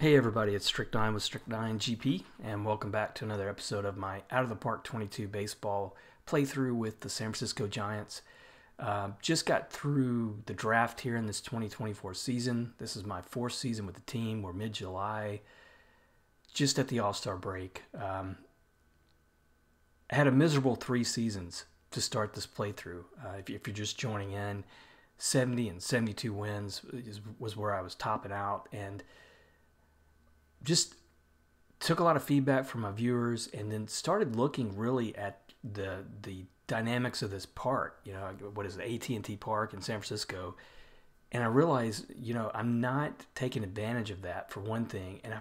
Hey everybody, it's Strict9 with Strict9 GP, and welcome back to another episode of my Out of the Park 22 baseball playthrough with the San Francisco Giants. Just got through the draft here in this 2024 season. This is my fourth season with the team. We're mid-July, just at the All-Star break. I had a miserable 3 seasons to start this playthrough. If you're just joining in, 70 and 72 wins was where I was topping out, and just took a lot of feedback from my viewers, and then started looking really at the dynamics of this park. You know, what is it, AT&T Park in San Francisco, and I realized, I'm not taking advantage of that for one thing, and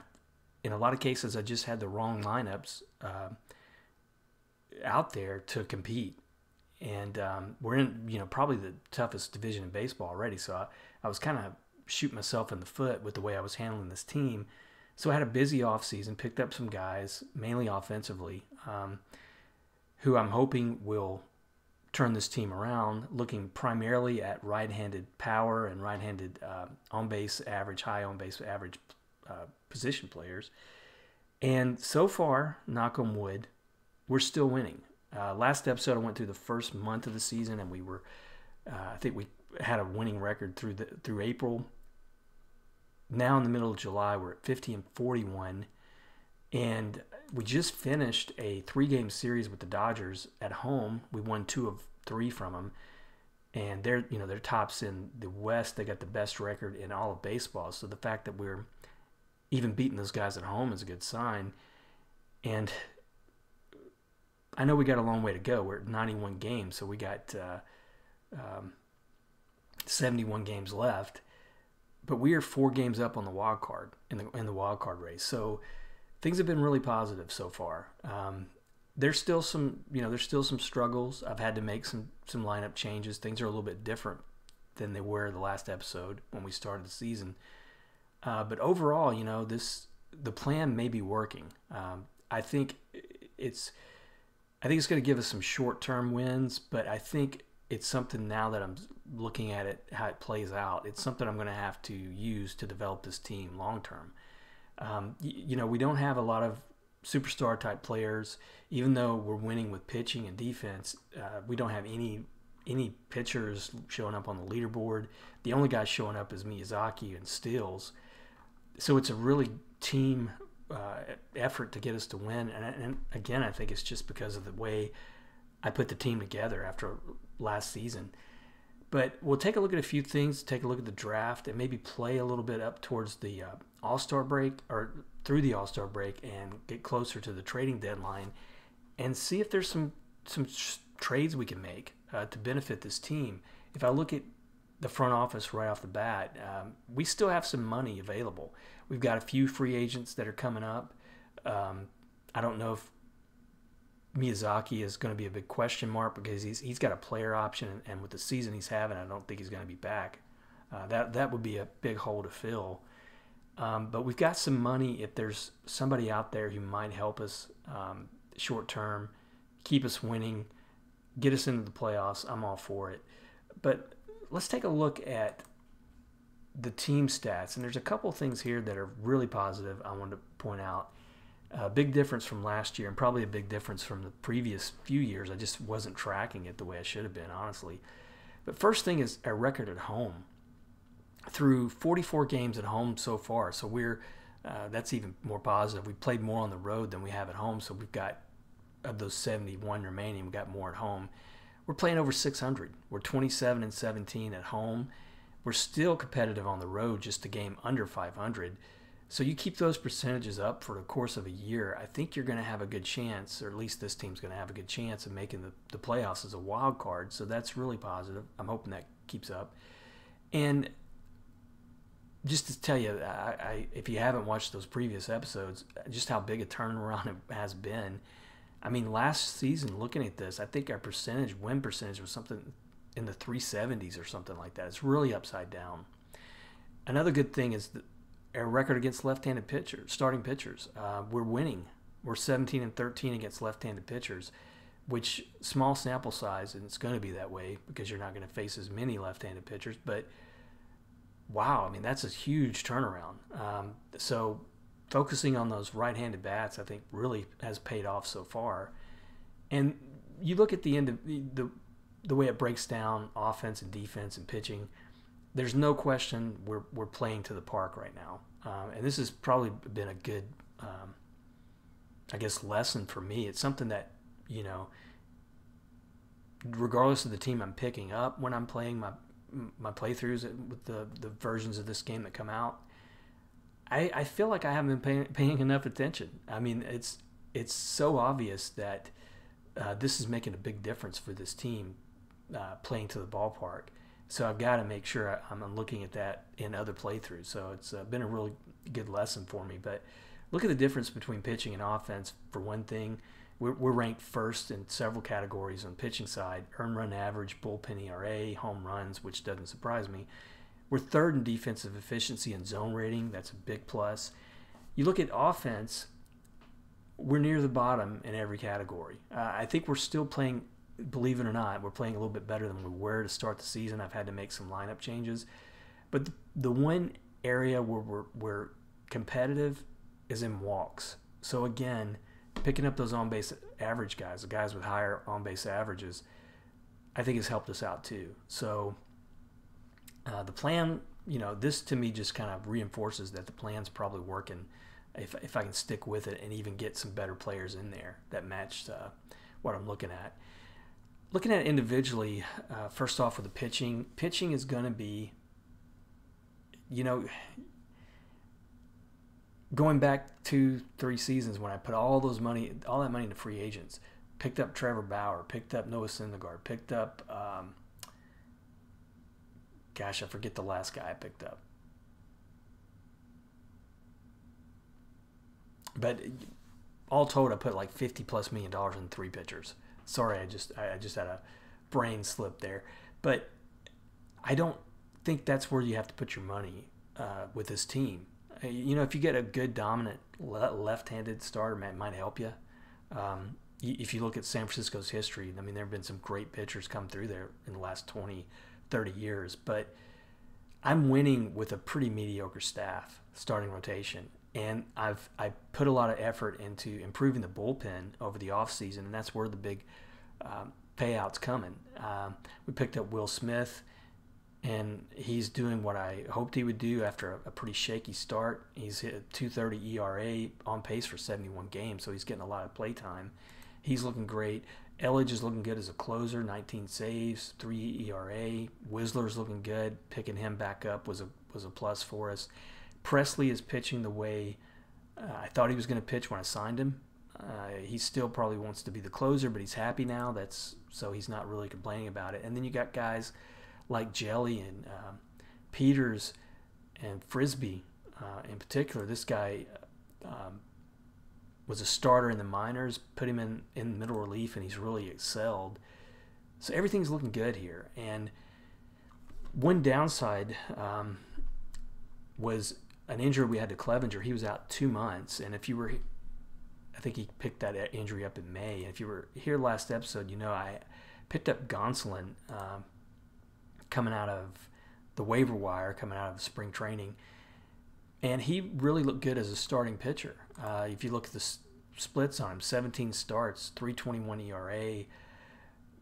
in a lot of cases I just had the wrong lineups out there to compete. And we're in, probably the toughest division in baseball already, so I was kind of shooting myself in the foot with the way I was handling this team. So I had a busy offseason, picked up some guys, mainly offensively, who I'm hoping will turn this team around, looking primarily at right-handed power and right-handed on-base average, high on-base average position players. And so far, knock on wood, we're still winning. Last episode, I went through the first month of the season, and we were, I think we had a winning record through April. Now in the middle of July, we're at 50-41, and we just finished a 3-game series with the Dodgers at home. We won 2 of 3 from them, and they're tops in the West. They got the best record in all of baseball. So the fact that we're even beating those guys at home is a good sign. And I know we got a long way to go. We're at 91 games, so we got 71 games left. But we are 4 games up on the wild card in the wild card race. So things have been really positive so far. There's still some struggles. I've had to make some lineup changes. Things are a little bit different than they were the last episode when we started the season. But overall, the plan may be working. I think it's going to give us some short-term wins, but I think it's something, now that I'm looking at it, how it plays out, it's something I'm going to have to use to develop this team long-term. We don't have a lot of superstar type players. Even though we're winning with pitching and defense, we don't have any pitchers showing up on the leaderboard. The only guy showing up is Miyazaki and steals. So it's a really team effort to get us to win. And again, I think it's just because of the way I put the team together after last season. But we'll take a look at a few things, take a look at the draft, and maybe play a little bit up towards the All-Star break, or through the All-Star break, and get closer to the trading deadline, and see if there's some trades we can make to benefit this team. If I look at the front office right off the bat, we still have some money available. We've got a few free agents that are coming up. I don't know if Miyazaki is going to be a big question mark, because he's got a player option, and with the season he's having, I don't think he's going to be back. That would be a big hole to fill. But we've got some money. If there's somebody out there who might help us short term, keep us winning, get us into the playoffs, I'm all for it. But let's take a look at the team stats, and there's a couple things here that are really positive I wanted to point out. A big difference from last year, and probably a big difference from the previous few years. I just wasn't tracking it the way I should have been, honestly. But first thing is our record at home. Through 44 games at home so far, so that's even more positive. We played more on the road than we have at home, so we've got, of those 71 remaining, we've got more at home. We're playing over 600. We're 27-17 at home. We're still competitive on the road, just a game under 500. So you keep those percentages up for the course of a year, I think you're going to have a good chance, or at least this team's going to have a good chance of making the playoffs as a wild card. So that's really positive. I'm hoping that keeps up. And just to tell you, if you haven't watched those previous episodes, just how big a turnaround it has been. I mean, last season, looking at this, I think our win percentage was something in the 370s or something like that. It's really upside down. Another good thing is our record against left-handed pitchers, starting pitchers. We're winning. We're 17-13 against left-handed pitchers, which, small sample size, and it's going to be that way because you're not going to face as many left-handed pitchers. But wow, I mean, that's a huge turnaround. So focusing on those right-handed bats, I think, really has paid off so far. And you look at the end of the way it breaks down offense and defense and pitching. There's no question we're playing to the park right now, and this has probably been a good, I guess, lesson for me. It's something that, regardless of the team I'm picking up when I'm playing my playthroughs with the versions of this game that come out, I feel like I haven't been paying enough attention. I mean, it's so obvious that this is making a big difference for this team playing to the ballpark. So I've got to make sure I'm looking at that in other playthroughs. So it's been a really good lesson for me. But look at the difference between pitching and offense. For one thing, we're ranked first in several categories on the pitching side: earned run average, bullpen ERA, home runs, which doesn't surprise me. We're third in defensive efficiency and zone rating. That's a big plus. You look at offense, we're near the bottom in every category. I think we're still playing, believe it or not, we're playing a little bit better than we were to start the season. I've had to make some lineup changes. But the one area where we're competitive is in walks. So again, picking up those on-base average guys, the guys with higher on-base averages, I think has helped us out too. So the plan, this to me just kind of reinforces that the plan's probably working if I can stick with it and even get some better players in there that match what I'm looking at. Looking at it individually, first off with the pitching is going to be, going back 2-3 seasons when I put all that money into free agents, picked up Trevor Bauer, picked up Noah Syndergaard, picked up, I forget the last guy I picked up. But all told, I put like $50+ million in 3 pitchers. Sorry, I just had a brain slip there. But I don't think that's where you have to put your money with this team. If you get a good dominant left-handed starter, it might help you. If you look at San Francisco's history, I mean, there have been some great pitchers come through there in the last 20, 30 years. But I'm winning with a pretty mediocre staff, starting rotation. And I put a lot of effort into improving the bullpen over the offseason, and that's where the big payout's coming. We picked up Will Smith, and he's doing what I hoped he would do after a pretty shaky start. He's hit a 2.30 ERA, on pace for 71 games, so he's getting a lot of play time. He's looking great. Elledge is looking good as a closer, 19 saves, 3 ERA. Whistler's looking good. Picking him back up was a plus for us. Presley is pitching the way I thought he was going to pitch when I signed him. He still probably wants to be the closer, but he's happy now. So he's not really complaining about it. And then you got guys like Jelly and Peters and Frisbee in particular. This guy was a starter in the minors, put him in middle relief, and he's really excelled. So everything's looking good here. And one downside was an injury we had to Clevenger. He was out 2 months, and I think he picked that injury up in May. And if you were here last episode, I picked up Gonsolin coming out of the waiver wire, coming out of spring training, and he really looked good as a starting pitcher. If you look at the splits on him, 17 starts, 3.21 ERA.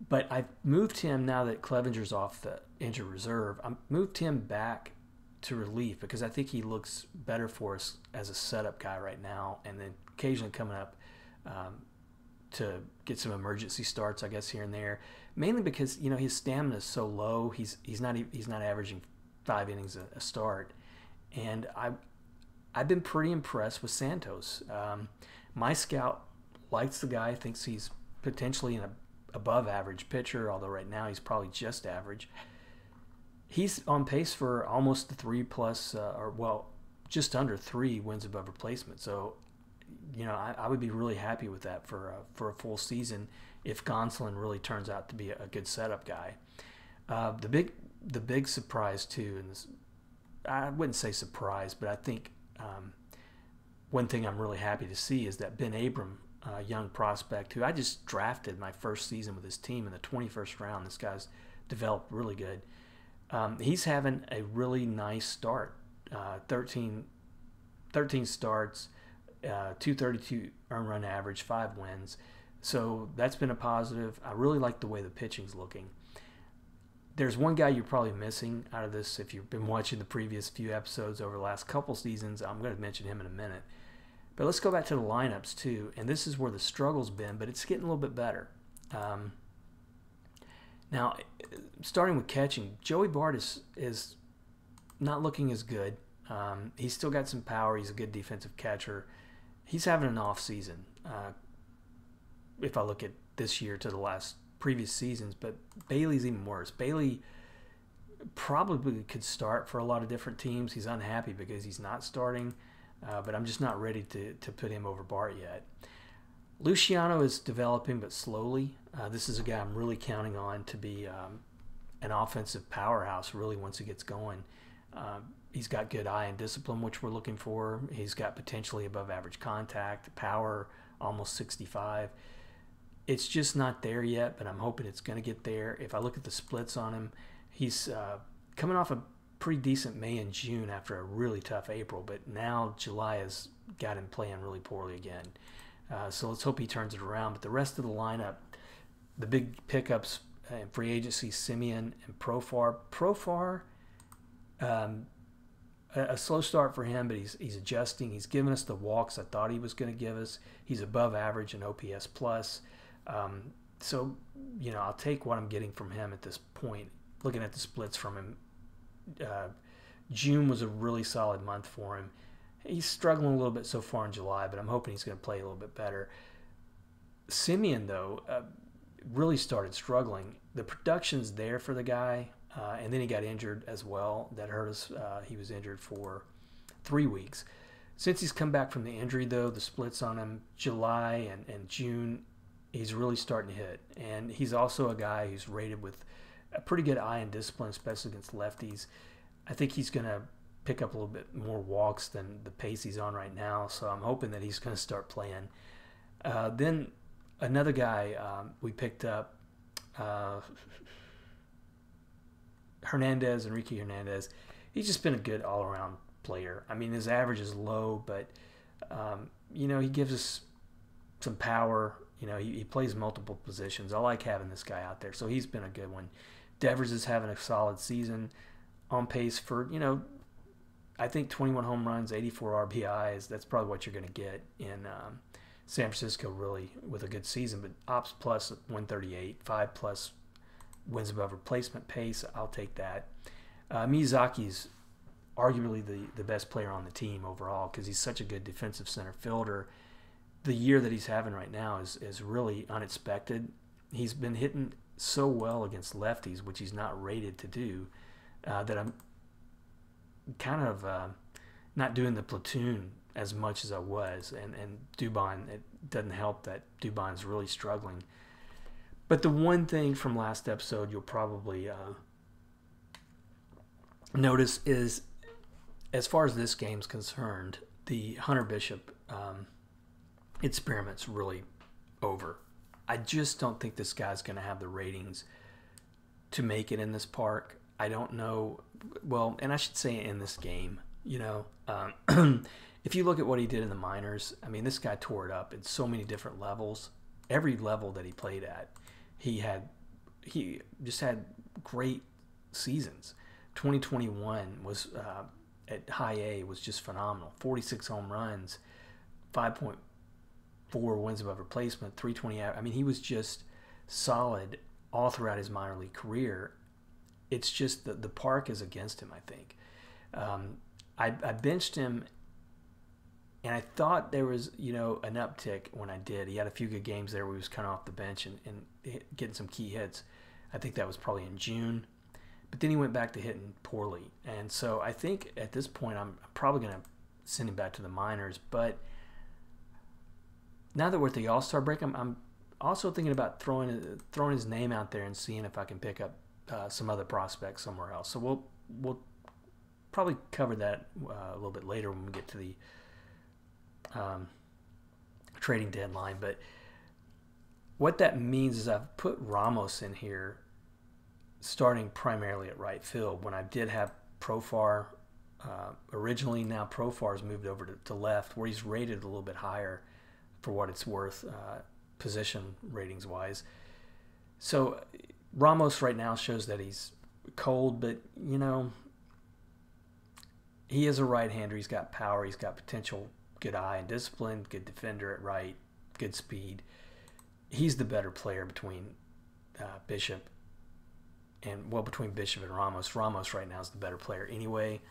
But I've moved him now that Clevenger's off the injured reserve. I moved him back to relief because I think he looks better for us as a setup guy right now, and then occasionally coming up to get some emergency starts, I guess, here and there. Mainly because his stamina is so low. He's not averaging 5 innings a start, and I've been pretty impressed with Santos. My scout likes the guy, thinks he's potentially an above average pitcher, although right now he's probably just average. He's on pace for almost the 3+, just under 3 wins above replacement. So, I would be really happy with that for a full season if Gonsolin really turns out to be a good setup guy. The big surprise too, and this, I wouldn't say surprise, but I think one thing I'm really happy to see is that Ben Abram, a young prospect who I just drafted my first season with his team in the 21st round. This guy's developed really good. He's having a really nice start. 13 starts, .232 earned run average, 5 wins. So that's been a positive. I really like the way the pitching's looking. There's one guy you're probably missing out of this if you've been watching the previous few episodes over the last couple seasons. I'm going to mention him in a minute. But let's go back to the lineups too. And this is where the struggle's been, but it's getting a little bit better. Now, starting with catching, Joey Bart is not looking as good. He's still got some power. He's a good defensive catcher. He's having an off season. If I look at this year to the last previous seasons, but Bailey's even worse. Bailey probably could start for a lot of different teams. He's unhappy because he's not starting, but I'm just not ready to put him over Bart yet. Luciano is developing, but slowly. This is a guy I'm really counting on to be an offensive powerhouse, really, once he gets going. He's got good eye and discipline, which we're looking for. He's got potentially above average contact, power, almost 65. It's just not there yet, but I'm hoping it's going to get there. If I look at the splits on him, he's coming off a pretty decent May and June after a really tough April, but now July has got him playing really poorly again. So let's hope he turns it around. But the rest of the lineup, the big pickups in free agency, Simeon and Profar. Profar, a slow start for him, but he's adjusting. He's giving us the walks I thought he was going to give us. He's above average in OPS plus. So, I'll take what I'm getting from him at this point. Looking at the splits from him, June was a really solid month for him. He's struggling a little bit so far in July, but I'm hoping he's going to play a little bit better. Simeon, though, really started struggling. The production's there for the guy, and then he got injured as well. That hurt us. He was injured for 3 weeks. Since he's come back from the injury, though, the splits on him, July and June, he's really starting to hit. And he's also a guy who's rated with a pretty good eye and discipline, especially against lefties. I think he's going to pick up a little bit more walks than the pace he's on right now, so I'm hoping that he's going to start playing. Then another guy we picked up, Enrique Hernandez. He's just been a good all-around player. I mean, his average is low, but he gives us some power. He plays multiple positions. I like having this guy out there, so he's been a good one. Devers is having a solid season, on pace for, I think 21 home runs, 84 RBIs. That's probably what you're going to get in San Francisco, really, with a good season. But Ops plus 138, 5+ wins above replacement pace. I'll take that. Miyazaki's arguably the best player on the team overall because he's such a good defensive center fielder. The year that he's having right now is really unexpected. He's been hitting so well against lefties, which he's not rated to do, that I'm kind of not doing the platoon as much as I was. And Dubon, it doesn't help that Dubon's really struggling. But the one thing from last episode you'll probably notice is, as far as this game's concerned, the Hunter Bishop experiment's really over. I just don't think this guy's going to have the ratings to make it in this park. I don't know. Well, and I should say in this game, if you look at what he did in the minors, I mean, this guy tore it up in so many different levels. Every level that he played at, he just had great seasons. 2021 was at high A was just phenomenal. 46 home runs, 5.4 wins above replacement, 320. I mean, he was just solid all throughout his minor league career. It's just that the park is against him, I think. I benched him, and I thought there was, an uptick when I did. He had a few good games there where he was kind of off the bench and getting some key hits. I think that was probably in June. But then he went back to hitting poorly. And so I think at this point I'm probably going to send him back to the minors. But now that we're at the All-Star break, I'm also thinking about throwing his name out there and seeing if I can pick up some other prospects somewhere else. So we'll probably cover that a little bit later when we get to the trading deadline. But what that means is I've put Ramos in here starting primarily at right field when I did have Profar originally. Now Profar's moved over to left, where he's rated a little bit higher for what it's worth, position ratings wise. So Ramos right now shows that he's cold, but he is a right-hander. He's got power. He's got potential. Good eye and discipline. Good defender at right. Good speed. He's the better player between Bishop between Bishop and Ramos. Ramos right now is the better player anyway.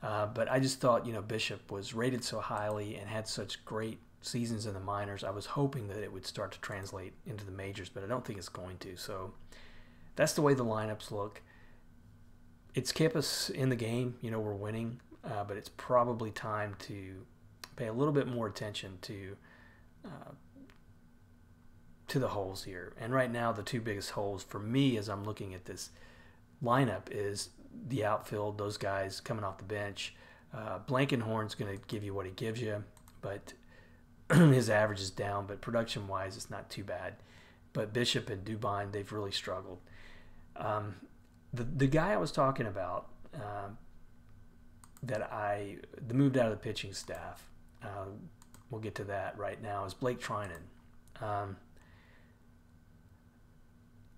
But I just thought, Bishop was rated so highly and had such great seasons in the minors. I was hoping that it would start to translate into the majors, but I don't think it's going to. So that's the way the lineups look. It's kept us in the game. We're winning, but it's probably time to pay a little bit more attention to the holes here. And right now, the two biggest holes for me as I'm looking at this lineup is the outfield, those guys coming off the bench. Blankenhorn's going to give you what he gives you, but his average is down, but production-wise, it's not too bad. But Bishop and Dubine, they've really struggled. The guy I was talking about that moved out of the pitching staff, we'll get to that right now, is Blake Trinan.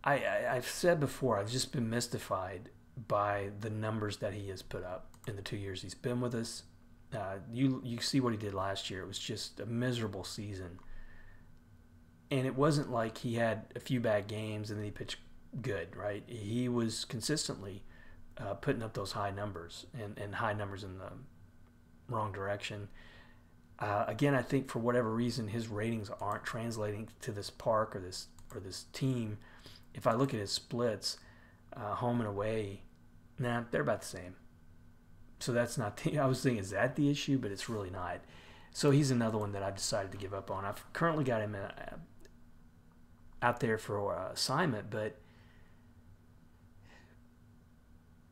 I've said before, I've just been mystified by the numbers that he has put up in the 2 years he's been with us. You see what he did last year. It was just a miserable season. And it wasn't like he had a few bad games and then he pitched good, right? He was consistently putting up those high numbers and high numbers in the wrong direction. Again, I think for whatever reason, his ratings aren't translating to this park or this team. If I look at his splits, home and away, they're about the same. So that's not I was thinking, is that the issue? But it's really not. So he's another one that I've decided to give up on. I've currently got him out there for assignment, but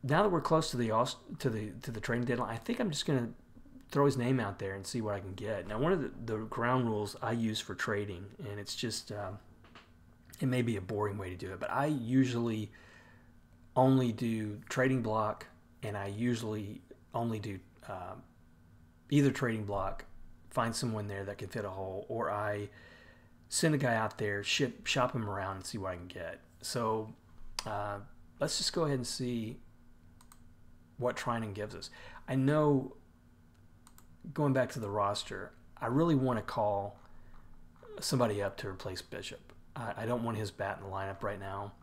now that we're close to the trading deadline, I think I'm just going to throw his name out there and see what I can get. Now, one of the ground rules I use for trading, and it's just it may be a boring way to do it, but I usually only do trading block, and I usually only do either trading block, find someone there that can fit a hole, or I send a guy out there, shop him around, and see what I can get. So let's just go ahead and see what Trinan gives us. I know, going back to the roster, I really want to call somebody up to replace Bishop. I don't want his bat in the lineup right now.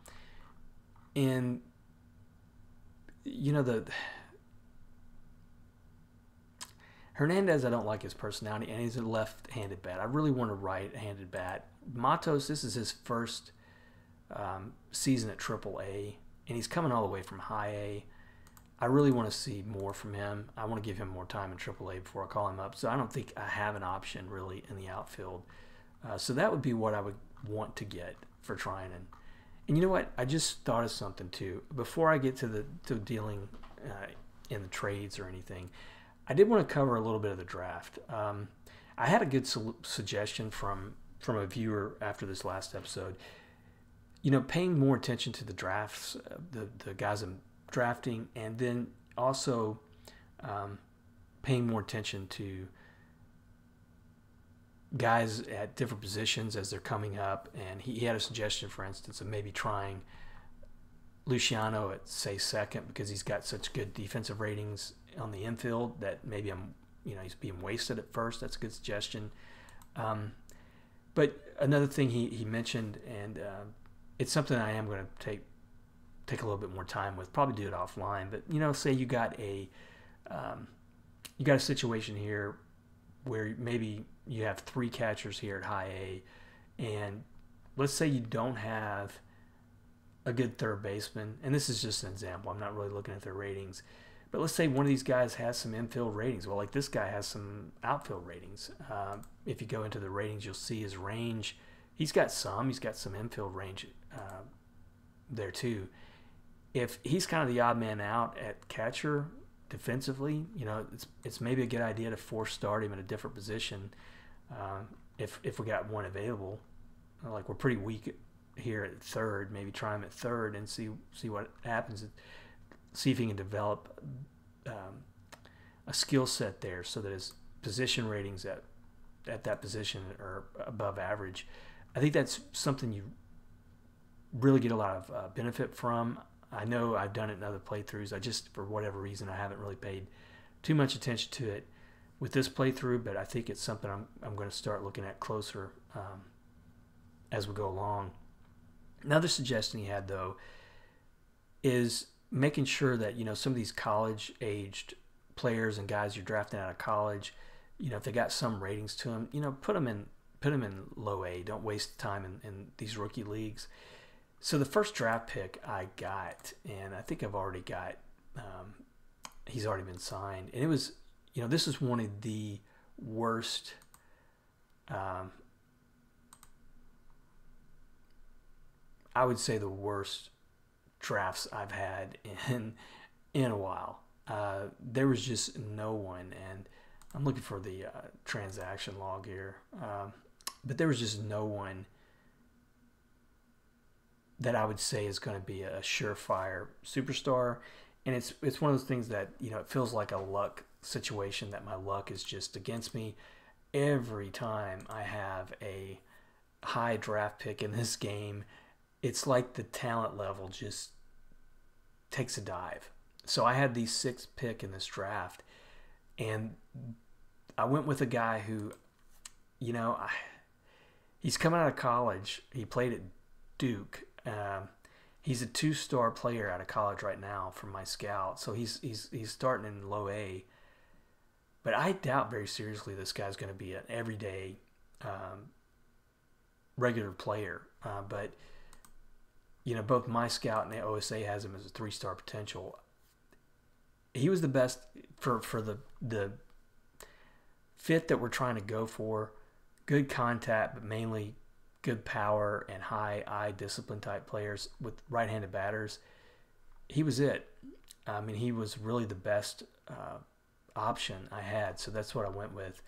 And Hernandez, I don't like his personality, and he's a left-handed bat. I really want a right-handed bat. Matos, this is his first season at AAA, and he's coming all the way from High A. I really want to see more from him. I want to give him more time in AAA before I call him up. So I don't think I have an option really in the outfield. So that would be what I would want to get for Trinan. And you know what? I just thought of something too. Before I get to dealing in the trades or anything, I did want to cover a little bit of the draft. I had a good suggestion from a viewer after this last episode. Paying more attention to the drafts, the guys I'm drafting, and then also paying more attention to guys at different positions as they're coming up. And he had a suggestion, for instance, of maybe trying Luciano at, say, second, because he's got such good defensive ratings on the infield that maybe he's being wasted at first. That's a good suggestion. But another thing he mentioned, and it's something I am going to take a little bit more time with, probably do it offline. But say you got a situation here where maybe you have three catchers here at High A, and let's say you don't have a good third baseman, and this is just an example, I'm not really looking at their ratings, but let's say one of these guys has some infield ratings. Well, like this guy has some outfield ratings. If you go into the ratings, you'll see his range. He's got some infield range there too. If he's kind of the odd man out at catcher defensively, it's maybe a good idea to force start him in a different position if we got one available. Like we're pretty weak here at third, maybe try him at third and see what happens. See if he can develop a skill set there so that his position ratings at that position are above average. I think that's something you really get a lot of benefit from. I know I've done it in other playthroughs. I just, for whatever reason, I haven't really paid too much attention to it with this playthrough, but I think it's something I'm going to start looking at closer as we go along. Another suggestion he had, though, is making sure that, some of these college-aged players and guys you're drafting out of college, if they got some ratings to them, put them in low A. Don't waste time in these rookie leagues. So the first draft pick I got, and I think I've already got, he's already been signed. And it was, this is one of the worst I would say the worst drafts I've had in a while. There was just no one, and I'm looking for the transaction log here, but there was just no one that I would say is going to be a surefire superstar. And it's one of those things that, it feels like a luck situation, that my luck is just against me. Every time I have a high draft pick in this game, it's like the talent level just takes a dive. So I had the 6th pick in this draft, and I went with a guy who, he's coming out of college. He played at Duke. He's a 2-star player out of college right now from my scout. So he's starting in low A. But I doubt very seriously this guy's going to be an everyday regular player. But both my scout and the OSA has him as a 3-star potential. He was the best for the fit that we're trying to go for. Good contact, but mainly good power and high eye discipline type players with right-handed batters. He was it. I mean, he was really the best option I had, so that's what I went with.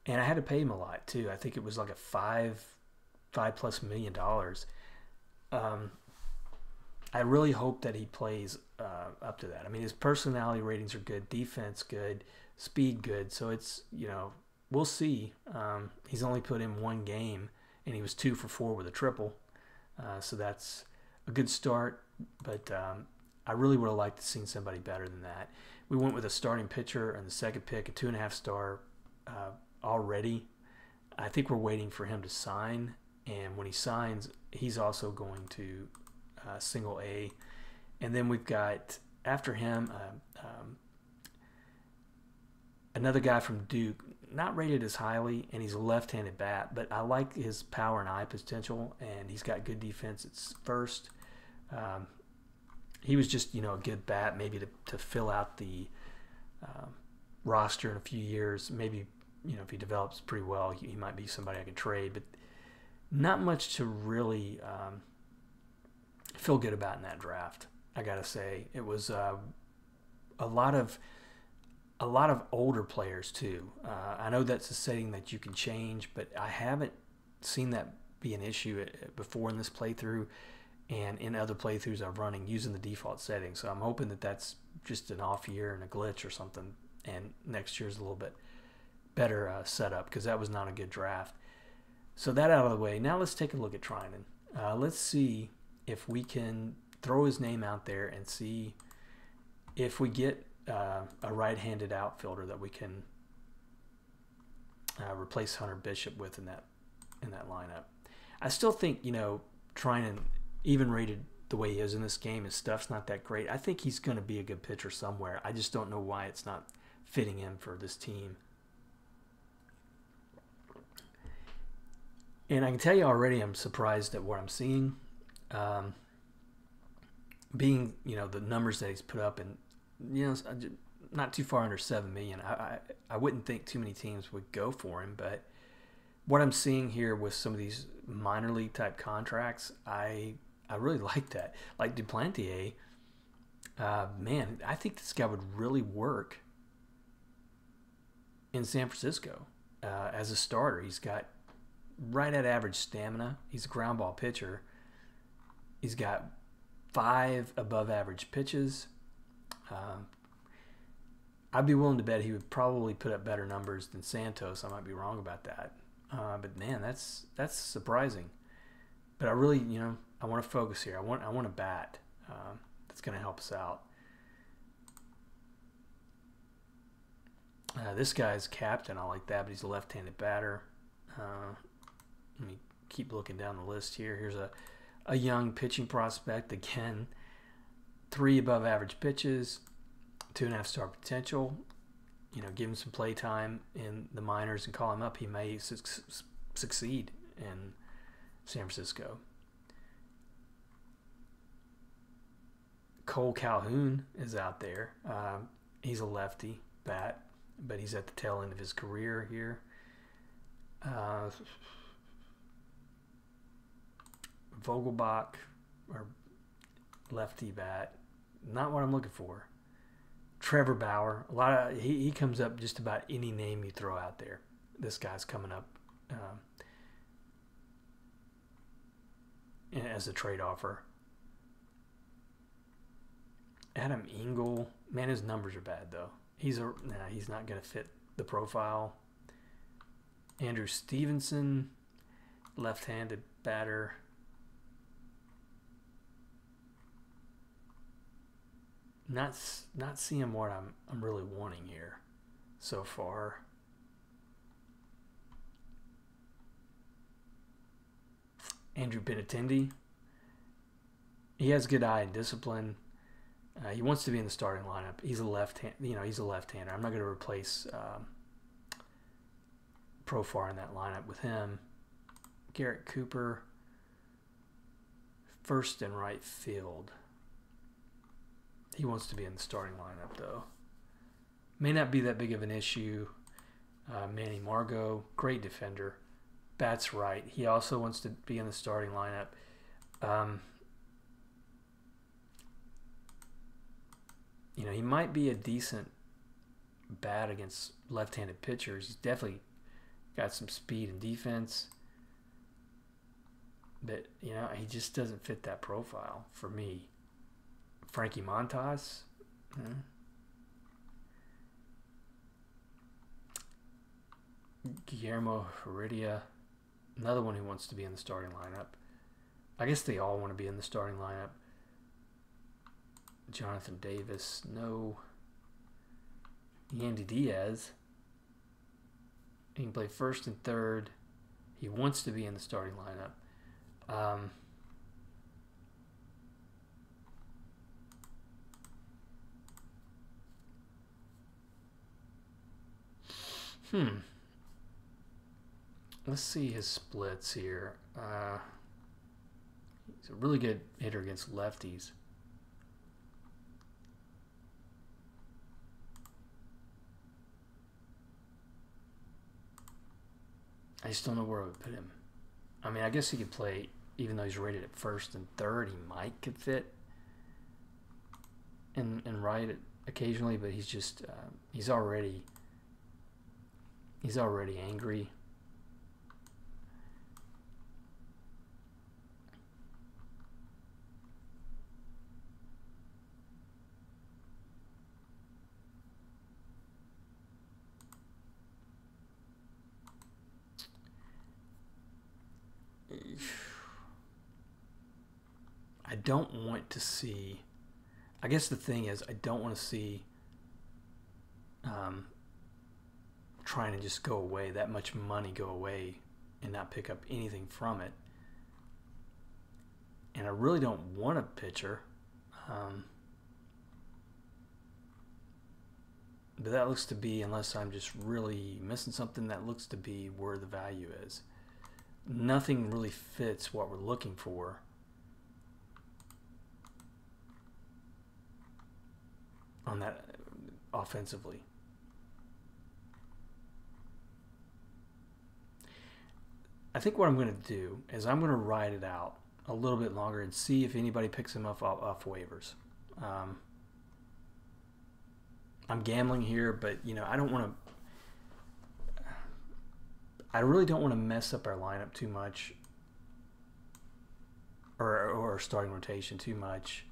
And I had to pay him a lot too. I think it was like a $5+ million. I really hope that he plays up to that. I mean, his personality ratings are good, defense good, speed good. So it's, we'll see. He's only put in 1 game, and he was 2 for 4 with a triple. So that's a good start. But I really would have liked to seen somebody better than that. We went with a starting pitcher and the 2nd pick, a 2.5-star already. I think we're waiting for him to sign. And when he signs, he's also going to single A. And then we've got, after him, another guy from Duke, not rated as highly, and he's a left-handed bat, but I like his power and eye potential, and he's got good defense at first. He was just, a good bat, maybe to fill out the roster in a few years. Maybe, if he develops pretty well, he might be somebody I could trade, but not much to really feel good about in that draft. I gotta say, it was a lot of older players too. I know that's a setting that you can change, but I haven't seen that be an issue before in this playthrough, and in other playthroughs I'm running using the default setting. So I'm hoping that that's just an off year and a glitch or something, and next year's a little bit better setup, because that was not a good draft. So that out of the way, now let's take a look at Trinan. Let's see if we can throw his name out there and see if we get a right-handed outfielder that we can replace Hunter Bishop with in that lineup. I still think, Trinan, even rated the way he is in this game, his stuff's not that great. I think he's going to be a good pitcher somewhere. I just don't know why it's not fitting him for this team. And I can tell you already, I'm surprised at what I'm seeing. Being, the numbers that he's put up, and, not too far under 7 million. I wouldn't think too many teams would go for him, but what I'm seeing here with some of these minor league type contracts, I really like that. Like Duplantier, man, I think this guy would really work in San Francisco as a starter. He's got right at average stamina. He's a ground ball pitcher. He's got 5 above average pitches. I'd be willing to bet he would probably put up better numbers than Santos. I might be wrong about that. But man, that's surprising. But I really, I want to focus here. I want a bat that's going to help us out. This guy's captain. I like that, but he's a left-handed batter. Let me keep looking down the list here. Here's a young pitching prospect. Again, 3 above average pitches, 2.5 star potential. Give him some play time in the minors and call him up. He may succeed in San Francisco. Cole Calhoun is out there. He's a lefty bat, but he's at the tail end of his career here. Vogelbach, or lefty bat, not what I'm looking for. Trevor Bauer, he comes up just about any name you throw out there. This guy's coming up as a trade offer. Adam Engel, man, his numbers are bad though. He's not going to fit the profile. Andrew Stevenson, left-handed batter. Not seeing what I'm really wanting here so far. Andrew Benintendi, he has good eye and discipline. He wants to be in the starting lineup. He's a left-hander. I'm not going to replace Profar in that lineup with him. Garrett Cooper, first and right field. He wants to be in the starting lineup, though. May not be that big of an issue. Manny Margot, great defender. Bats right. He also wants to be in the starting lineup. He might be a decent bat against left-handed pitchers. He's definitely got some speed and defense. But, he just doesn't fit that profile for me. Frankie Montas. Guillermo Heredia. Another one who wants to be in the starting lineup. I guess they all want to be in the starting lineup. Jonathan Davis. No. Yandy Diaz. He can play first and third. He wants to be in the starting lineup. Let's see his splits here. He's a really good hitter against lefties. I just don't know where I would put him. I mean, I guess he could play, even though he's rated at first and third, he might could fit and right occasionally, but he's just he's already angry. I don't want to see, I guess the thing is, I don't want to see trying to just go away, that much money go away and not pick up anything from it. And I really don't want a pitcher. But that looks to be, unless I'm just really missing something, that looks to be where the value is. Nothing really fits what we're looking for. On that offensively. I think what I'm going to do is I'm going to ride it out a little bit longer and see if anybody picks him up off waivers. I'm gambling here, but I don't want to. I really don't want to mess up our lineup too much, or our starting rotation too much.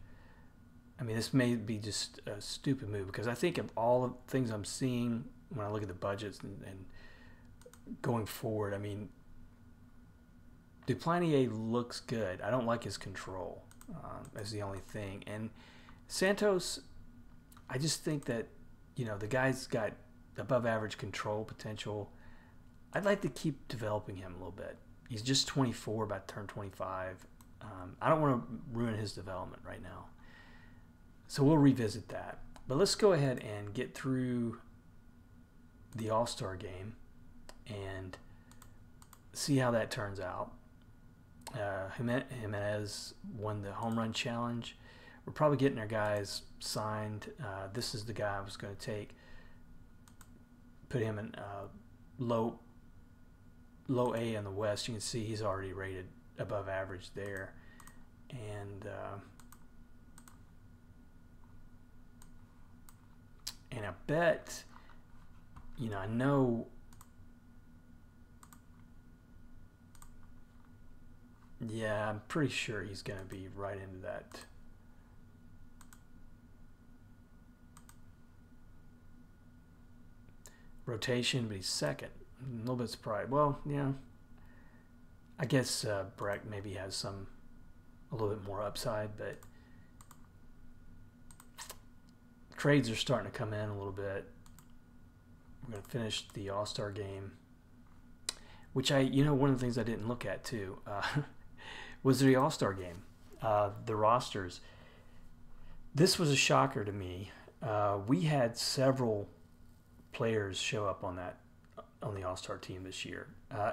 I mean, this may be just a stupid move because I think of all the things I'm seeing when I look at the budgets and going forward, I mean, Duplantier looks good. I don't like his control. That's the only thing. And Santos, I just think that, the guy's got above average control potential. I'd like to keep developing him a little bit. He's just 24, about to turn 25. I don't want to ruin his development right now. So we'll revisit that. But let's go ahead and get through the All-Star game and see how that turns out. Jimenez won the home run challenge. We're probably getting our guys signed. This is the guy I was going to take. Put him in low A in the West. You can see he's already rated above average there. And I bet, I know. Yeah, I'm pretty sure he's going to be right into that. Rotation, but he's second. A little bit surprised. Well, yeah. I guess Breck maybe has a little bit more upside, but trades are starting to come in a little bit. We're going to finish the All-Star game, which one of the things I didn't look at too was the All-Star game, the rosters. This was a shocker to me. We had several players show up on the All-Star team this year.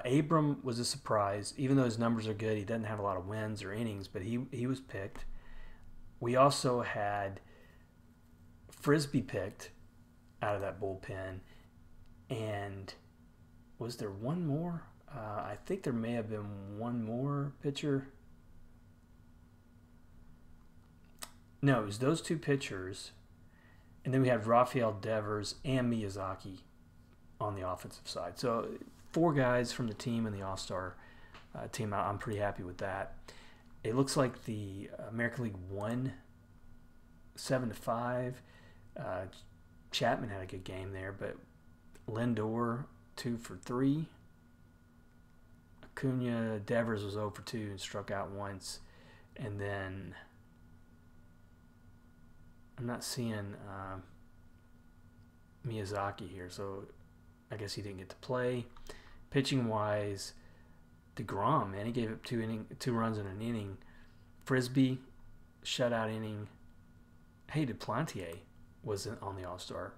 Abram was a surprise. Even though his numbers are good, he doesn't have a lot of wins or innings, but he was picked. We also had Frisbee picked out of that bullpen. And was there one more? I think there may have been one more pitcher. No, it was those two pitchers. And then we had Rafael Devers and Miyazaki on the offensive side. So 4 guys from the team and the All-Star team. I'm pretty happy with that. It looks like the American League won 7-5. Chapman had a good game there, but Lindor 2 for 3. Acuna, Devers was 0 for 2 and struck out once. And then I'm not seeing Miyazaki here, so I guess he didn't get to play. Pitching wise, DeGrom, man, he gave up 2 runs in an inning. Frisbee, shutout inning. Hey, Duplantier was on the All-Star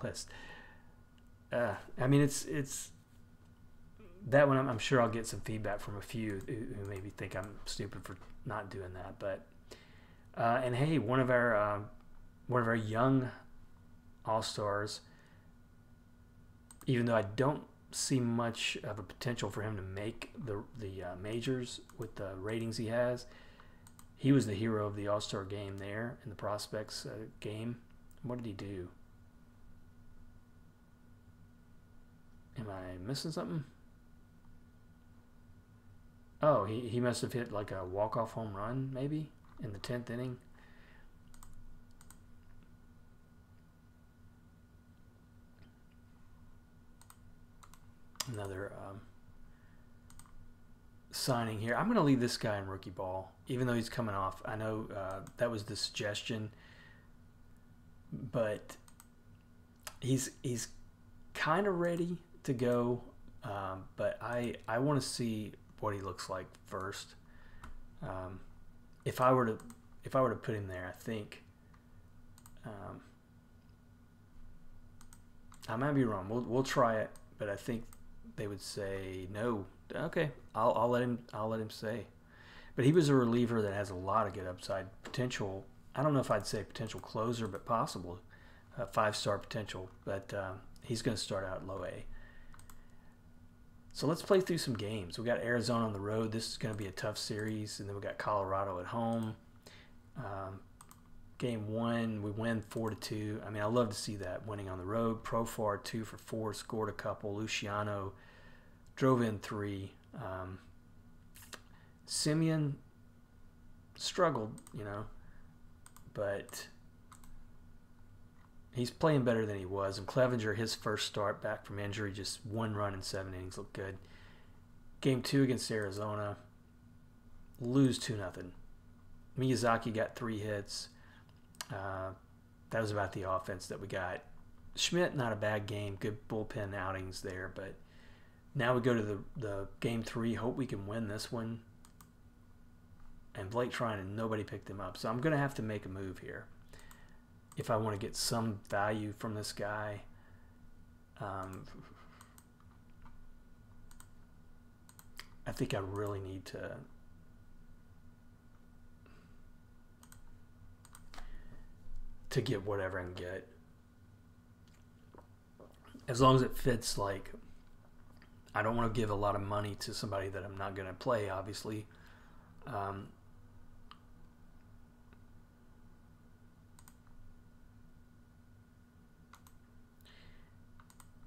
list. I mean, it's that one. I'm sure I'll get some feedback from a few who maybe think I'm stupid for not doing that. But and hey, one of our young All-Stars, even though I don't see much of a potential for him to make the majors with the ratings he has, he was the hero of the All-Star game there in the Prospects game. What did he do? Am I missing something? Oh, he must have hit like a walk-off home run, maybe, in the 10th inning. Another signing here. I'm going to leave this guy in rookie ball, even though he's coming off. I know that was the suggestion, but he's kind of ready to go. But I want to see what he looks like first. If I were to put him there, I think I might be wrong. We'll try it, but I think they would say no. Okay, I'll let him stay. But he was a reliever that has a lot of good upside potential. I don't know if I'd say potential closer, but possible 5-star potential. But he's going to start out low A. So let's play through some games. We got Arizona on the road. This is going to be a tough series, and then we got Colorado at home. Game 1, we win 4-2. I mean, I love to see that, winning on the road. Profar 2 for 4, scored a couple. Luciano drove in 3. Simeon struggled, but he's playing better than he was. And Clevenger, his first start back from injury, just 1 run in 7 innings, looked good. Game 2 against Arizona, lose 2-0. Miyazaki got 3 hits. That was about the offense that we got. Schmidt, not a bad game. Good bullpen outings there. But now we go to the Game 3. Hope we can win this one. And Blake trying and nobody picked him up. So I'm going to have to make a move here if I want to get some value from this guy. I think I really need to get whatever I can get. As long as it fits, like, I don't want to give a lot of money to somebody that I'm not going to play, obviously.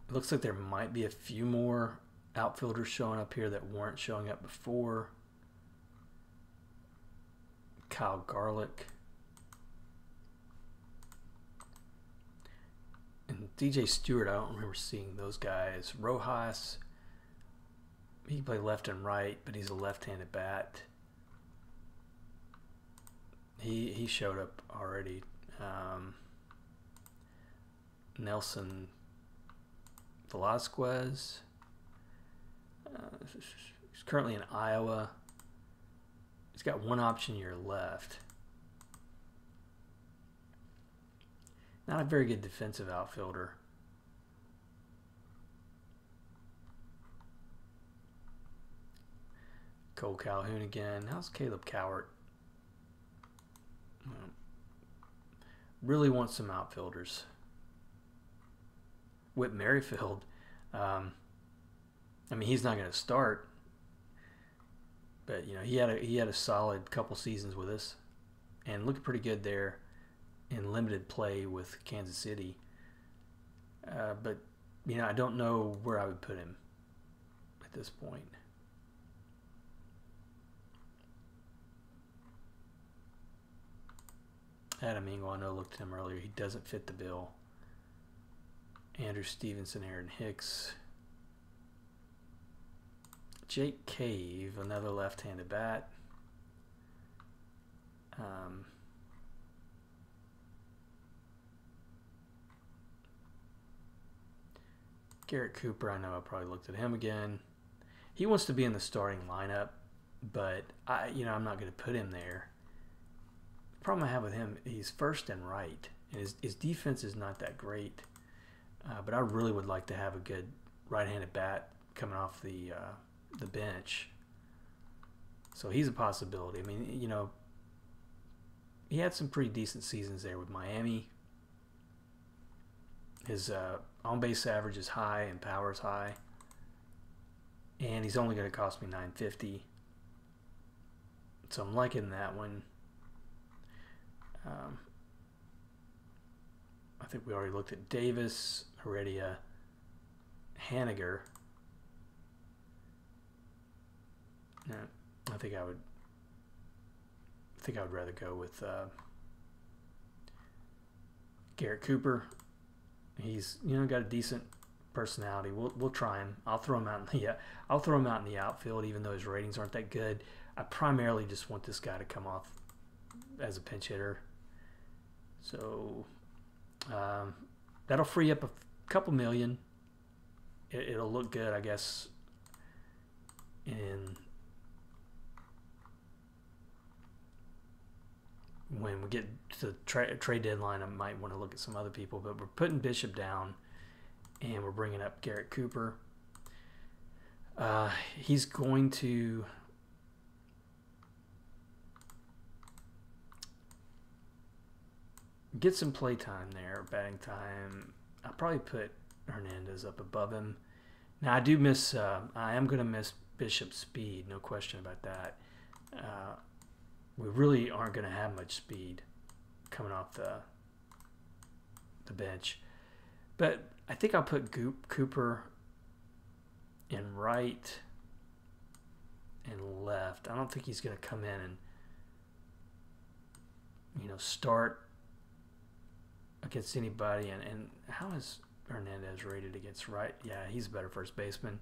It looks like there might be a few more outfielders showing up here that weren't showing up before. Kyle Garlick. And DJ Stewart, I don't remember seeing those guys. Rojas, he can play left and right, but he's a left-handed bat. He showed up already. Nelson Velasquez. He's currently in Iowa. He's got 1 option year left. Not a very good defensive outfielder. Cole Calhoun again. How's Caleb Cowart? Really want some outfielders. Whit Merrifield. I mean, he's not going to start, but you know he had a solid couple seasons with us, and looking pretty good there in limited play with Kansas City. But you know, I don't know where I would put him at this point. Adam Engel, I know, looked at him earlier. He doesn't fit the bill. Andrew Stevenson, Aaron Hicks. Jake Cave, another left-handed bat. Garrett Cooper, I know I probably looked at him again. He wants to be in the starting lineup, but I'm not going to put him there. The problem I have with him, he's first and right, and his defense is not that great. But I really would like to have a good right-handed bat coming off the bench. So he's a possibility. I mean, you know, he had some pretty decent seasons there with Miami. His on-base average is high and power is high. And he's only going to cost me $950. So I'm liking that one. I think we already looked at Davis, Heredia, Haniger. No, I think I would rather go with Garrett Cooper. He's got a decent personality. We'll try him. I'll throw him out in the outfield, even though his ratings aren't that good. I primarily just want this guy to come off as a pinch hitter. So that'll free up a couple million. It'll look good, I guess, when we get to the trade deadline. I might want to look at some other people, but we're putting Bishop down and we're bringing up Garrett Cooper. He's going to get some play time there, batting time. I'll probably put Hernandez up above him. Now I am going to miss Bishop's speed, no question about that. We really aren't going to have much speed coming off the bench. But I think I'll put Cooper in right and left. I don't think he's going to come in and start against anybody. And how is Hernandez rated against right? Yeah, he's a better first baseman.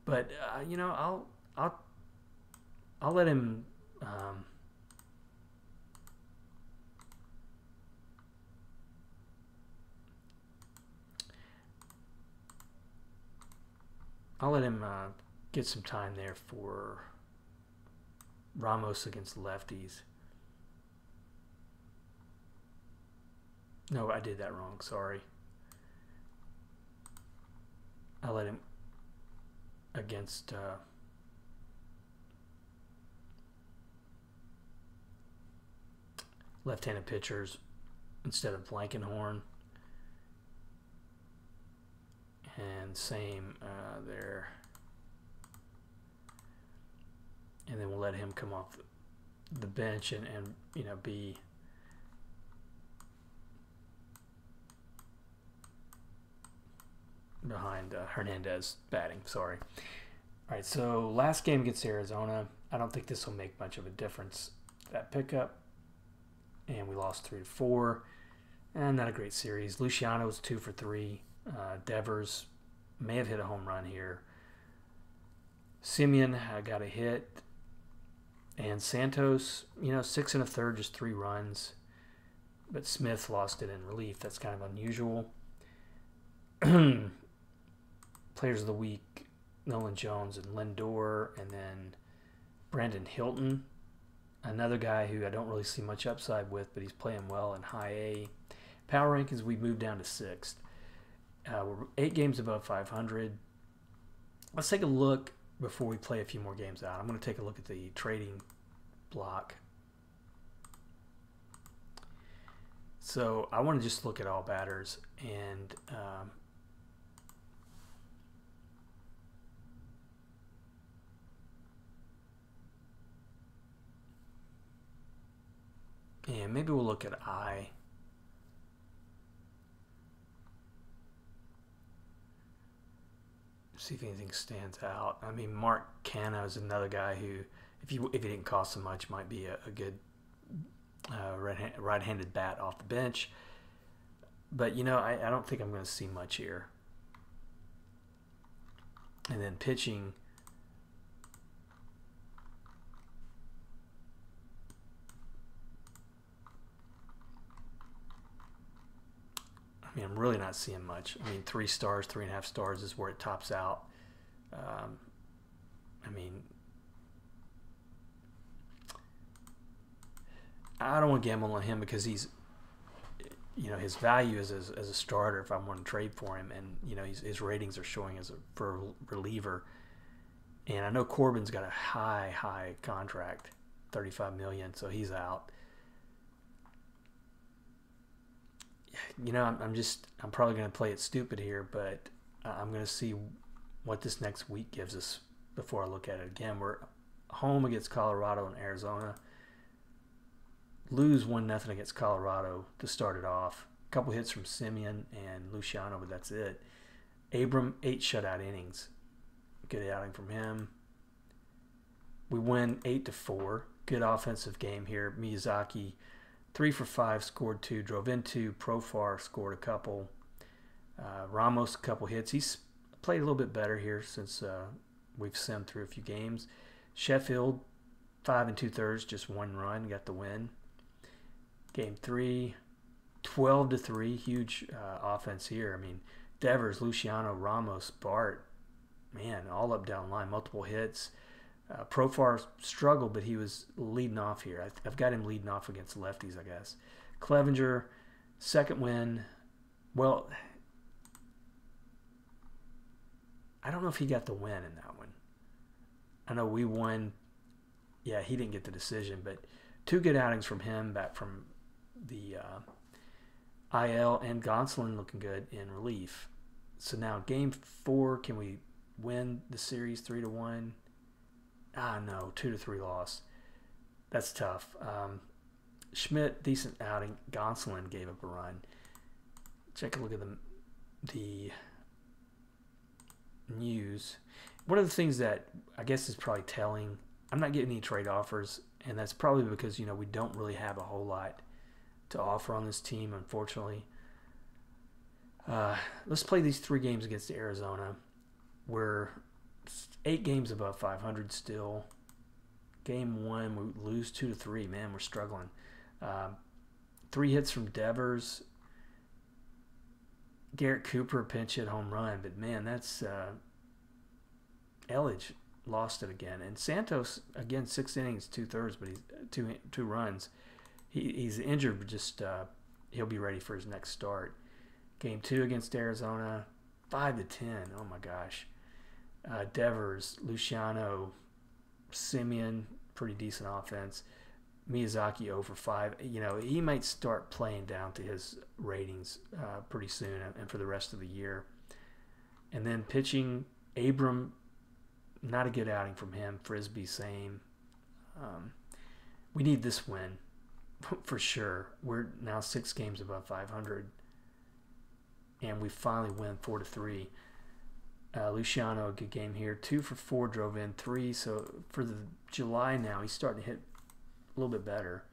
But I'll let him. I'll let him get some time there for Ramos against lefties. No, I did that wrong. Sorry. I'll let him against left-handed pitchers instead of Blankenhorn. And same there. And then we'll let him come off the bench and be behind Hernandez batting. Sorry. All right, so last game against Arizona. I don't think this will make much of a difference, that pickup. And we lost 3-4. And not a great series. Luciano was 2 for 3. Devers may have hit a home run here. Simeon got a hit. And Santos, 6 1/3, just 3 runs. But Smith lost it in relief. That's kind of unusual. Players of the week, Nolan Jones and Lindor, and then Brandon Hilton, another guy who I don't really see much upside with, but he's playing well in high A. Power rankings, we moved down to 6th. We're 8 games above 500. Let's take a look before we play a few more games out. I'm going to take a look at the trading block. So I want to just look at all batters and maybe we'll look at I. See if anything stands out. I mean, Mark Canha is another guy who, if he didn't cost so much, might be a good right-handed bat off the bench. But, I don't think I'm going to see much here. And then pitching. I mean, I'm really not seeing much. I mean, 3 stars, 3.5 stars is where it tops out. I mean, I don't want to gamble on him because he's, his value is as a starter if I want to trade for him, and his ratings are showing for a reliever. And I know Corbin's got a high contract, $35 million, so he's out. I'm probably going to play it stupid here, but I'm going to see what this next week gives us before I look at it again. We're home against Colorado and Arizona. Lose 1-0 against Colorado to start it off. A couple hits from Simeon and Luciano, but that's it. Abram, 8 shutout innings. Good outing from him. We win 8-4. Good offensive game here. Miyazaki, 3 for 5, scored 2, drove in 2. Profar scored a couple. Ramos, a couple hits. He's played a little bit better here since we've simmed through a few games. Sheffield, 5 2/3, just 1 run, got the win. Game 3, 12-3, huge offense here. I mean, Devers, Luciano, Ramos, Bart, man, all up down line, multiple hits. Profar struggled, but he was leading off here. I've got him leading off against lefties, I guess. Clevenger, second win. Well, I don't know if he got the win in that one. I know we won. Yeah, he didn't get the decision, but 2 good outings from him back from the IL, and Gonsolin looking good in relief. So now game 4, can we win the series 3-1? No, 2-3 loss. That's tough. Schmidt, decent outing. Gonsolin gave up a run. Check a look at the news. One of the things that I guess is probably telling, I'm not getting any trade offers, and that's probably because we don't really have a whole lot to offer on this team, unfortunately. Let's play these 3 games against Arizona. We're 8 games above 500 still. Game 1, we lose 2-3. Man, we're struggling. 3 hits from Devers. Garrett Cooper pinch hit home run, but man, that's Elledge lost it again. And Santos again, 6 innings, 2/3, but he's two runs. He's injured, but just he'll be ready for his next start. Game 2 against Arizona, 5-10. Oh my gosh. Devers, Luciano, Simeon, pretty decent offense. Miyazaki 0-for-5. You know, he might start playing down to his ratings pretty soon and for the rest of the year. And then pitching, Abram, not a good outing from him. Frisbee, same. We need this win for sure. We're now 6 games above 500. And we finally win 4-3. Luciano, a good game here. 2-for-4, drove in 3. So for the July now, he's starting to hit a little bit better.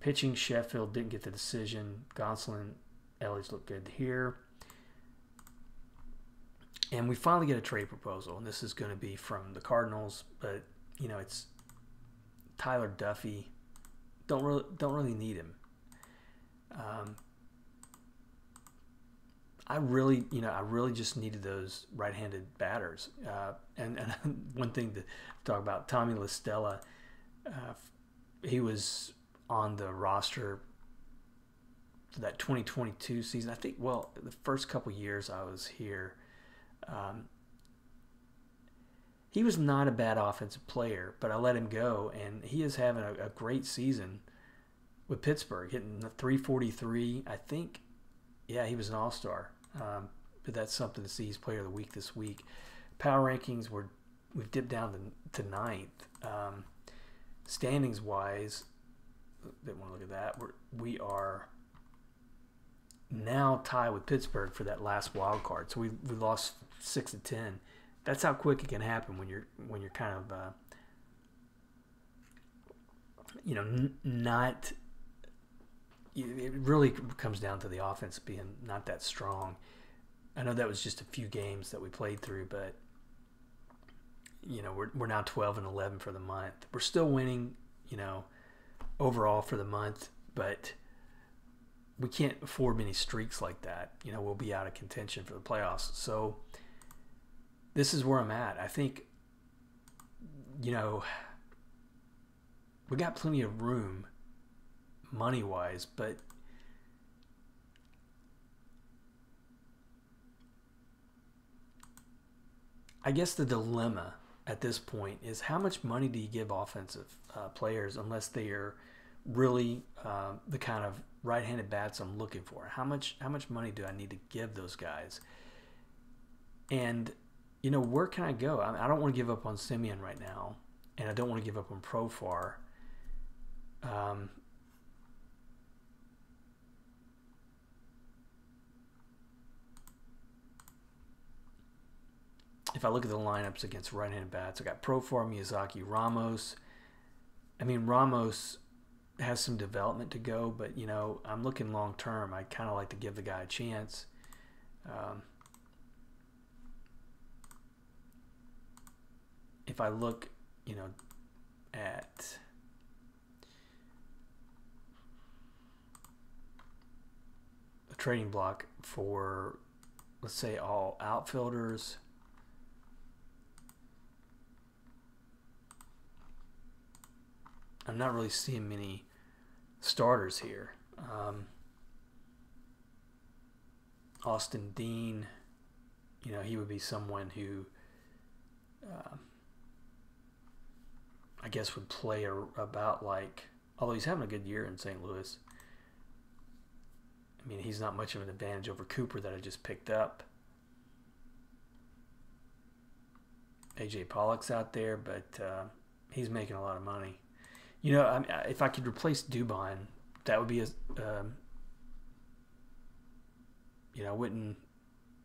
Pitching, Sheffield didn't get the decision. Gonsolin, Elledge looked good here. And we finally get a trade proposal, and this is going to be from the Cardinals, but you know, it's Tyler Duffy. Don't really need him. I really just needed those right-handed batters. And one thing to talk about, Tommy La Stella, he was on the roster for that 2022 season. I think, well, the first couple years I was here, he was not a bad offensive player, but I let him go, and he is having a great season with Pittsburgh, hitting the 343. I think, yeah, he was an all-star. But that's something to see. He's player of the week this week. Power rankings, we've dipped down to 9th. Standings wise, didn't want to look at that. We are now tied with Pittsburgh for that last wild card. So we lost 6-10. That's how quick it can happen when you're kind of not. It really comes down to the offense being not that strong. I know that was just a few games that we played through, but you know, we're now 12-11 for the month. We're still winning, you know, overall for the month, but we can't afford many streaks like that. You know, we'll be out of contention for the playoffs. So this is where I'm at. I think, you know, we got plenty of room money-wise, but I guess the dilemma at this point is how much money do you give offensive players unless they are really the kind of right-handed bats I'm looking for? How much money do I need to give those guys? And you know, where can I go? I don't want to give up on Simeon right now, and I don't want to give up on Profar. If I look at the lineups against right-handed bats, I got Profar, Miyazaki, Ramos. I mean, Ramos has some development to go, but, you know, I'm looking long-term. I kind of like to give the guy a chance. If I look, you know, at the trading block for, let's say, all outfielders, I'm not really seeing many starters here. Austin Dean, you know, he would be someone who I guess would play about like, although he's having a good year in St. Louis. I mean, he's not much of an advantage over Cooper that I just picked up. AJ Pollock's out there, but he's making a lot of money. You know, if I could replace Dubon, that would be a, you know, I wouldn't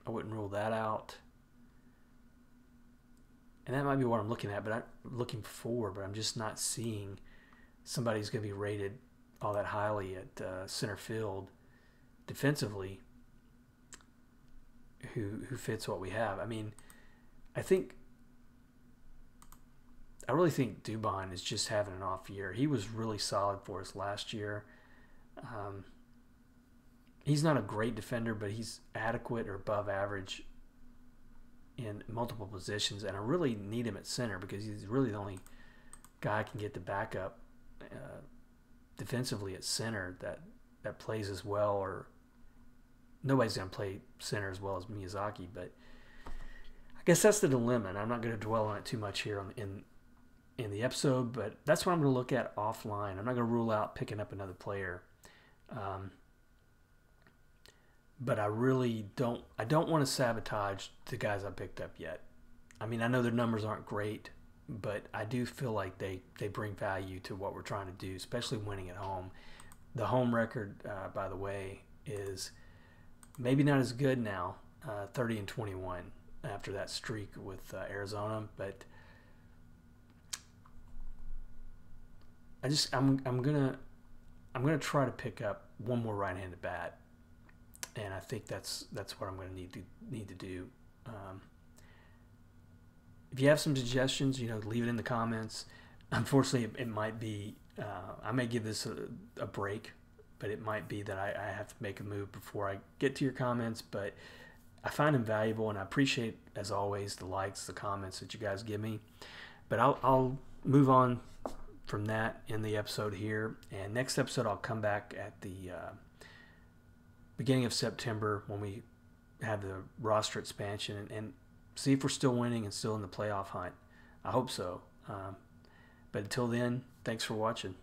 rule that out. And that might be what I'm looking at, but I'm looking for, but I'm just not seeing somebody who's going to be rated all that highly at center field defensively, who fits what we have. I mean, I really think Dubon is just having an off year. He was really solid for us last year. He's not a great defender, but he's adequate or above average in multiple positions, and I really need him at center because he's really the only guy can get the backup defensively at center that plays as well, or nobody's going to play center as well as Miyazaki, but I guess that's the dilemma, and I'm not going to dwell on it too much here in the episode, but that's what I'm going to look at offline. I'm not going to rule out picking up another player. But I really don't want to sabotage the guys I picked up yet. I mean, I know their numbers aren't great, but I do feel like they bring value to what we're trying to do, especially winning at home. The home record, by the way, is maybe not as good now, 30-21 after that streak with Arizona, but I'm gonna try to pick up one more right-handed bat, and I think that's what I'm gonna need to do. If you have some suggestions, leave it in the comments. Unfortunately, it might be I may give this a break, but it might be that I have to make a move before I get to your comments. But I find them valuable, and I appreciate, as always, the likes, the comments that you guys give me. But I'll move on from that in the episode here, and next episode I'll come back at the beginning of September when we have the roster expansion and see if we're still winning and still in the playoff hunt. I hope so. But until then, thanks for watching.